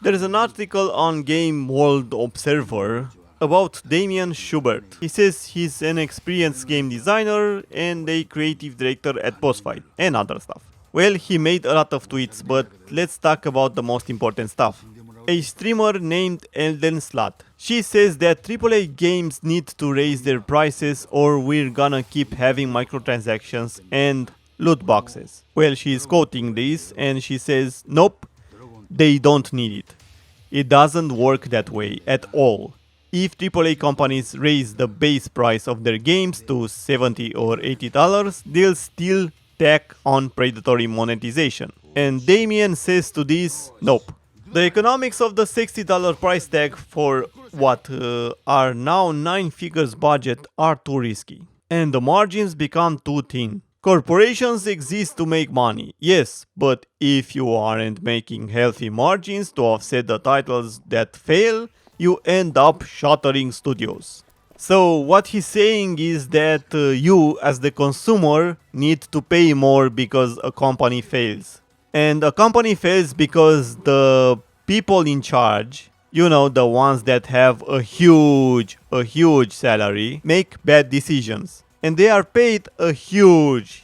There is an article on Game World Observer about Damien Schubert. He says he's an experienced game designer and a creative director at Bossfight and other stuff. Well, he made a lot of tweets, but let's talk about the most important stuff. A streamer named Elden Slut. She says that AAA games need to raise their prices or we're gonna keep having microtransactions and loot boxes. Well, she is quoting this and she says, nope, they don't need it. It doesn't work that way at all. If AAA companies raise the base price of their games to $70 or $80, they'll still tack on predatory monetization. And Damien says to this, nope. The economics of the $60 price tag for what are now 9 figures budget are too risky. And the margins become too thin. Corporations exist to make money, yes, but if you aren't making healthy margins to offset the titles that fail, you end up shuttering studios. So what he's saying is that you as the consumer need to pay more because a company fails. And a company fails because the people in charge, you know, the ones that have a huge salary, make bad decisions. And they are paid a huge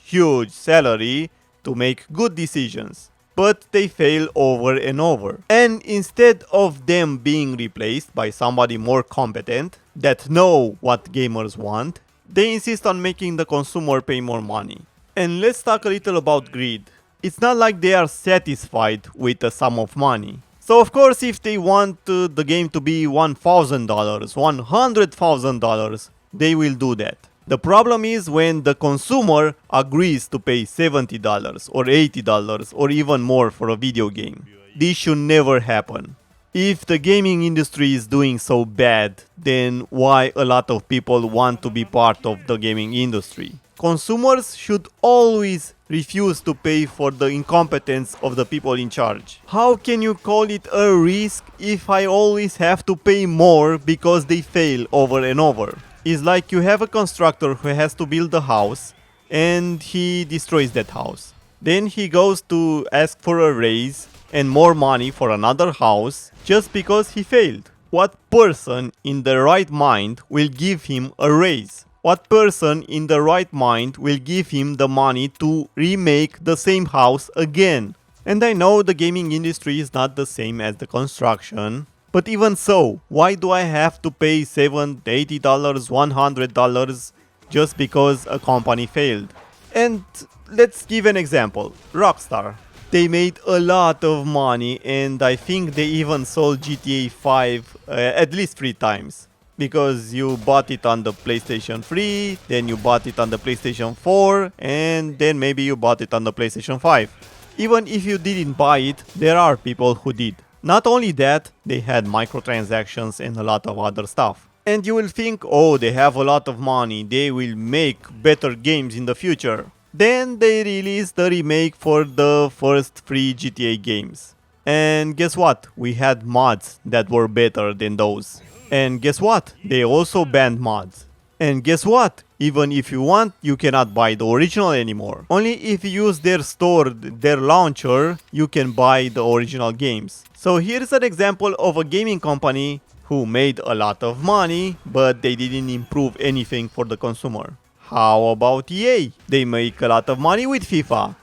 salary to make good decisions. But they fail over and over. And instead of them being replaced by somebody more competent, that know what gamers want, they insist on making the consumer pay more money. And let's talk a little about greed. It's not like they are satisfied with a sum of money. So of course if they want the game to be $1,000, $100,000, they will do that. The problem is when the consumer agrees to pay $70 or $80 or even more for a video game. This should never happen. If the gaming industry is doing so bad, then why a lot of people want to be part of the gaming industry? Consumers should always refuse to pay for the incompetence of the people in charge. How can you call it a risk if I always have to pay more because they fail over and over? It's like you have a constructor who has to build a house and he destroys that house. Then he goes to ask for a raise and more money for another house just because he failed. What person in the right mind will give him a raise? What person in the right mind will give him the money to remake the same house again? And I know the gaming industry is not the same as the construction, but even so, why do I have to pay $70, $80, $100 just because a company failed? And let's give an example. Rockstar. They made a lot of money and I think they even sold GTA 5 at least 3 times. Because you bought it on the PlayStation 3, then you bought it on the PlayStation 4, and then maybe you bought it on the PlayStation 5. Even if you didn't buy it, there are people who did. Not only that, they had microtransactions and a lot of other stuff. And you will think, oh, they have a lot of money, they will make better games in the future. Then they released the remake for the first 3 GTA games. And guess what? We had mods that were better than those. And guess what? They also banned mods. And guess what? Even if you want, you cannot buy the original anymore. Only if you use their store, their launcher, you can buy the original games. So here's an example of a gaming company who made a lot of money, but they didn't improve anything for the consumer. How about EA? They make a lot of money with FIFA.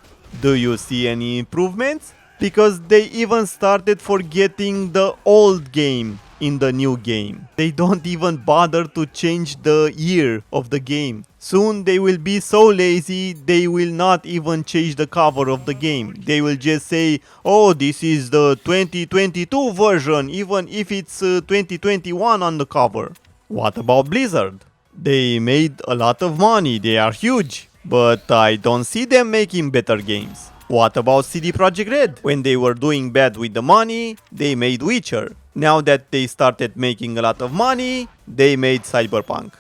Do you see any improvements? Because they even started forgetting the old game in the new game. They don't even bother to change the year of the game. Soon they will be so lazy they will not even change the cover of the game. They will just say, oh, this is the 2022 version, even if it's 2021 on the cover. What about Blizzard? They made a lot of money, they are huge, but I don't see them making better games. What about CD Projekt Red? When they were doing bad with the money, they made Witcher. Now that they started making a lot of money, they made Cyberpunk.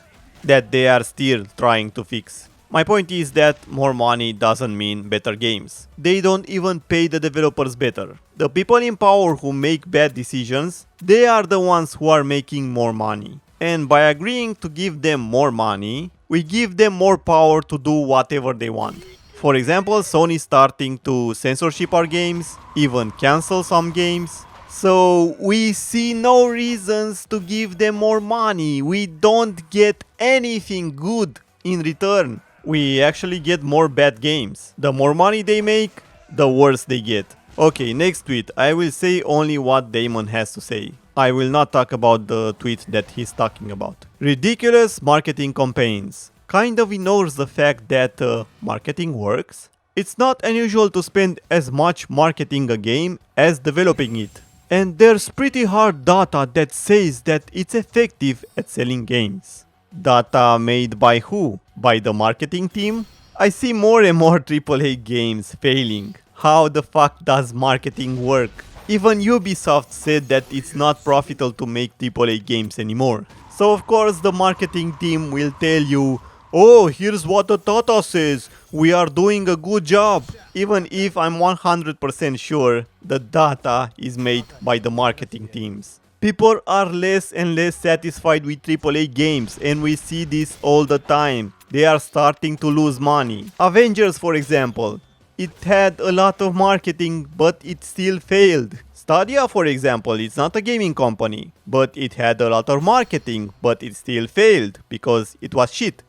That they are still trying to fix. My point is that more money doesn't mean better games. They don't even pay the developers better. The people in power who make bad decisions, they are the ones who are making more money. And by agreeing to give them more money, we give them more power to do whatever they want. For example, Sony starting to censorship our games, even cancel some games. So we see no reasons to give them more money. We don't get anything good in return. We actually get more bad games. The more money they make, the worse they get. Okay, next tweet. I will say only what Damon has to say. I will not talk about the tweet that he's talking about. Ridiculous marketing campaigns. Kind of ignores the fact that marketing works. It's not unusual to spend as much marketing a game as developing it. And there's pretty hard data that says that it's effective at selling games. Data made by who? By the marketing team? I see more and more AAA games failing. How the fuck does marketing work? Even Ubisoft said that it's not profitable to make AAA games anymore. So of course the marketing team will tell you, oh, here's what the data says, we are doing a good job. Even if I'm 100% sure the data is made by the marketing teams. People are less and less satisfied with AAA games, and we see this all the time. They are starting to lose money. Avengers, for example. It had a lot of marketing, but it still failed. Stadia, for example, it's not a gaming company, but it had a lot of marketing, but it still failed because it was shit.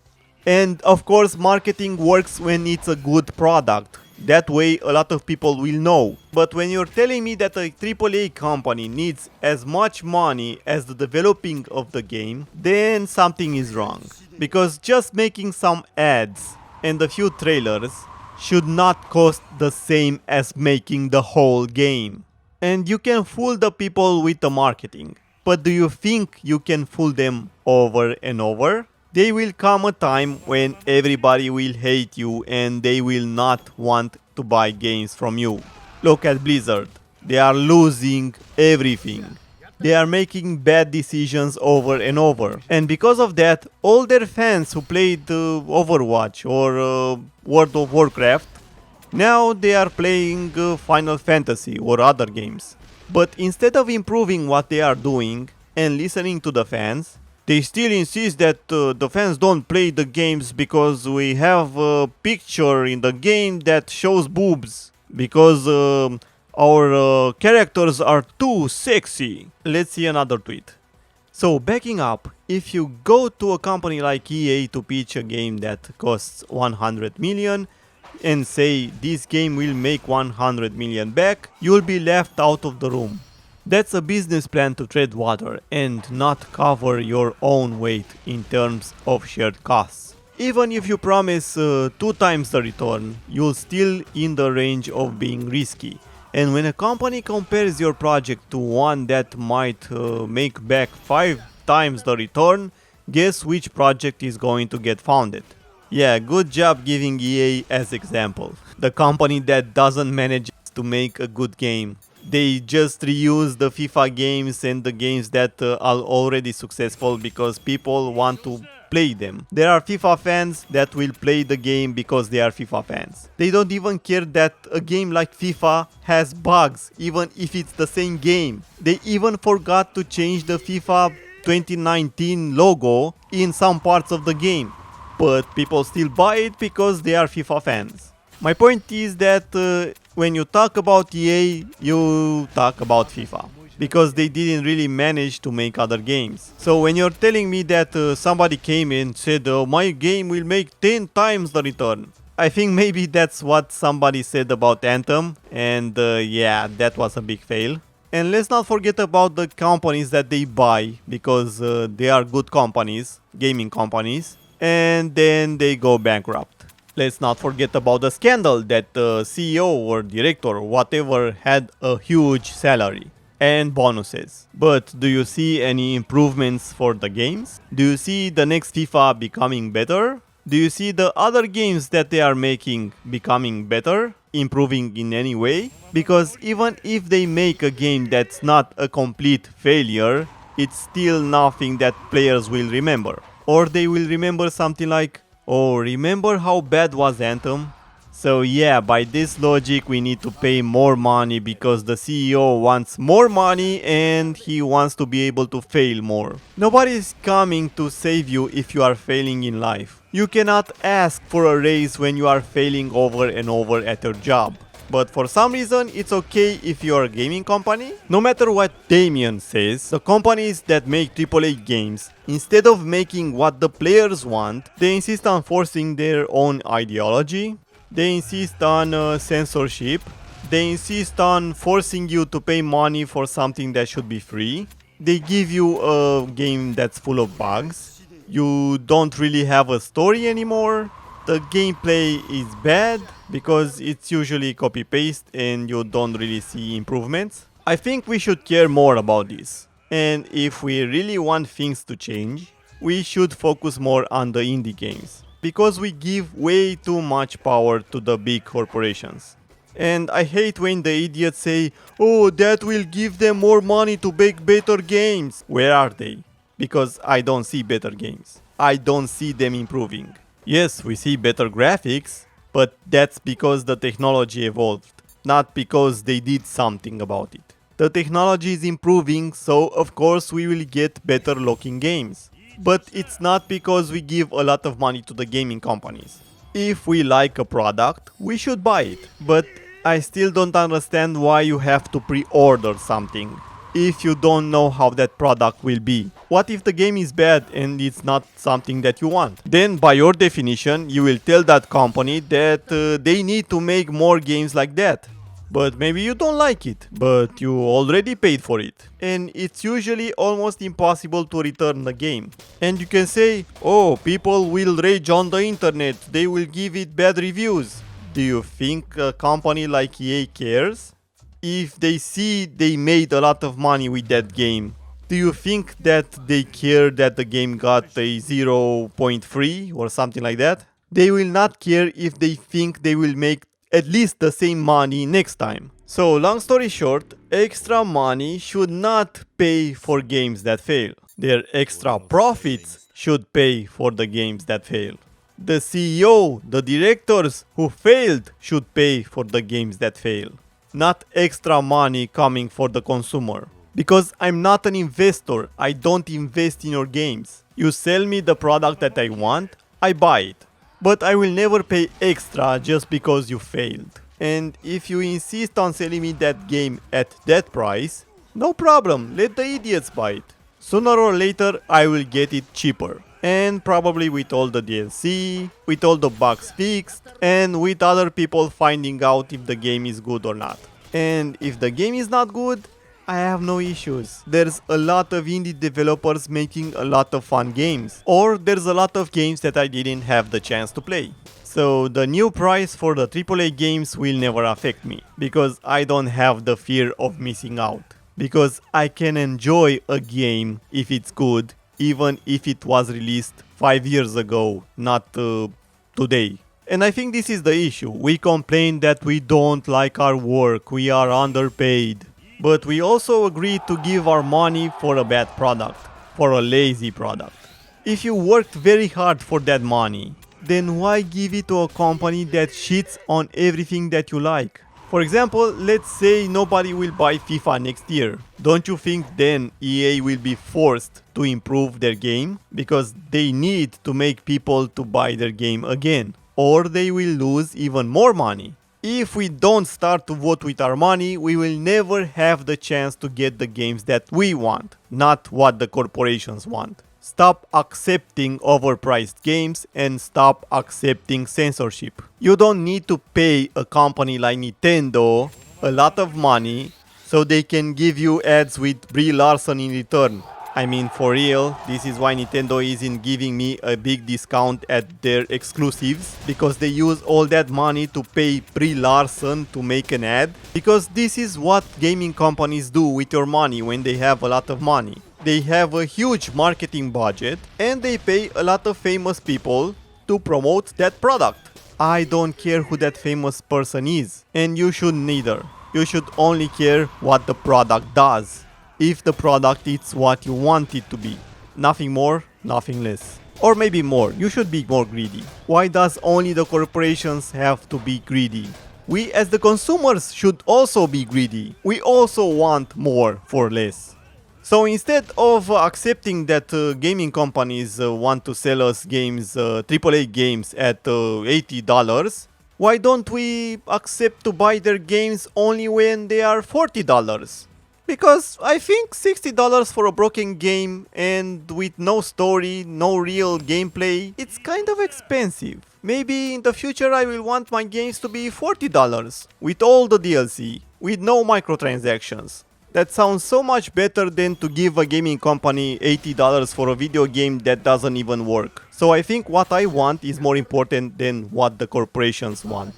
And of course, marketing works when it's a good product. That way a lot of people will know. But when you're telling me that a AAA company needs as much money as the developing of the game, then something is wrong. Because just making some ads and a few trailers should not cost the same as making the whole game. And you can fool the people with the marketing. But do you think you can fool them over and over? There will come a time when everybody will hate you and they will not want to buy games from you. Look at Blizzard. They are losing everything. They are making bad decisions over and over. And because of that, all their fans who played Overwatch or World of Warcraft, now they are playing Final Fantasy or other games. But instead of improving what they are doing and listening to the fans, they still insist that the fans don't play the games because we have a picture in the game that shows boobs. Because our characters are too sexy. Let's see another tweet. So backing up, if you go to a company like EA to pitch a game that costs 100 million and say this game will make 100 million back, you'll be left out of the room. That's a business plan to tread water and not cover your own weight in terms of shared costs. Even if you promise 2 times the return, you're still in the range of being risky. And when a company compares your project to one that might make back 5 times the return, guess which project is going to get founded? Yeah, good job giving EA as example. The company that doesn't manage to make a good game. They just reuse the FIFA games and the games that are already successful because people want to play them. There are FIFA fans that will play the game because they are FIFA fans. They don't even care that a game like FIFA has bugs, even if it's the same game. They even forgot to change the FIFA 2019 logo in some parts of the game. But people still buy it because they are FIFA fans. My point is that when you talk about EA, you talk about FIFA. Because they didn't really manage to make other games. So when you're telling me that somebody came in and said, my game will make 10 times the return. I think maybe that's what somebody said about Anthem. And yeah, that was a big fail. And let's not forget about the companies that they buy. Because they are good companies, gaming companies. And then they go bankrupt. Let's not forget about the scandal that the CEO or director or whatever had a huge salary and bonuses. But do you see any improvements for the games? Do you see the next FIFA becoming better? Do you see the other games that they are making becoming better? Improving in any way? Because even if they make a game that's not a complete failure, it's still nothing that players will remember. Or they will remember something like, oh, remember how bad was Anthem? So yeah, by this logic we need to pay more money because the CEO wants more money and he wants to be able to fail more. Nobody is coming to save you if you are failing in life. You cannot ask for a raise when you are failing over and over at your job. But for some reason, it's okay if you're a gaming company. No matter what Damien says, the companies that make AAA games, instead of making what the players want, they insist on forcing their own ideology. They insist on censorship. They insist on forcing you to pay money for something that should be free. They give you a game that's full of bugs. You don't really have a story anymore. The gameplay is bad because it's usually copy-paste and you don't really see improvements. I think we should care more about this. And if we really want things to change, we should focus more on the indie games. Because we give way too much power to the big corporations. And I hate when the idiots say, oh, that will give them more money to make better games. Where are they? Because I don't see better games. I don't see them improving. Yes, we see better graphics, but that's because the technology evolved, not because they did something about it. The technology is improving, so of course we will get better looking games. But it's not because we give a lot of money to the gaming companies. If we like a product, we should buy it. But I still don't understand why you have to pre-order something if you don't know how that product will be. What if the game is bad and it's not something that you want? Then by your definition, you will tell that company that they need to make more games like that. But maybe you don't like it, but you already paid for it. And it's usually almost impossible to return the game. And you can say, oh, people will rage on the internet, they will give it bad reviews. Do you think a company like EA cares? If they see they made a lot of money with that game, do you think that they care that the game got a 0.3 or something like that? They will not care if they think they will make at least the same money next time. So long story short, extra money should not pay for games that fail. Their extra profits should pay for the games that fail. The CEO, the directors who failed should pay for the games that fail. Not extra money coming for the consumer. Because I'm not an investor, I don't invest in your games. You sell me the product that I want, I buy it. But I will never pay extra just because you failed. And if you insist on selling me that game at that price, no problem, let the idiots buy it. Sooner or later I will get it cheaper. And probably with all the DLC, with all the bugs fixed, and with other people finding out if the game is good or not. And if the game is not good, I have no issues. There's a lot of indie developers making a lot of fun games. Or there's a lot of games that I didn't have the chance to play. So the new price for the AAA games will never affect me. Because I don't have the fear of missing out. Because I can enjoy a game if it's good, even if it was released 5 years ago, not today. And I think this is the issue. We complain that we don't like our work, we are underpaid. But we also agree to give our money for a bad product, for a lazy product. If you worked very hard for that money, then why give it to a company that shits on everything that you like? For example, let's say nobody will buy FIFA next year. Don't you think then EA will be forced to improve their game? Because they need to make people to buy their game again. Or they will lose even more money. If we don't start to vote with our money, we will never have the chance to get the games that we want, not what the corporations want. Stop accepting overpriced games and stop accepting censorship. You don't need to pay a company like Nintendo a lot of money so they can give you ads with Brie Larson in return. I mean, for real, this is why Nintendo isn't giving me a big discount at their exclusives, because they use all that money to pay Brie Larson to make an ad. Because this is what gaming companies do with your money when they have a lot of money. They have a huge marketing budget and they pay a lot of famous people to promote that product. I don't care who that famous person is, and you shouldn't neither. You should only care what the product does. If the product is what you want it to be. Nothing more, nothing less. Or maybe more, you should be more greedy. Why does only the corporations have to be greedy? We as the consumers should also be greedy. We also want more for less. So instead of accepting that gaming companies want to sell us games, AAA games at $80, Why don't we accept to buy their games only when they are $40? Because I think $60 for a broken game and with no story, no real gameplay, it's kind of expensive. Maybe in the future I will want my games to be $40 with all the DLC, with no microtransactions. That sounds so much better than to give a gaming company $80 for a video game that doesn't even work. So I think what I want is more important than what the corporations want.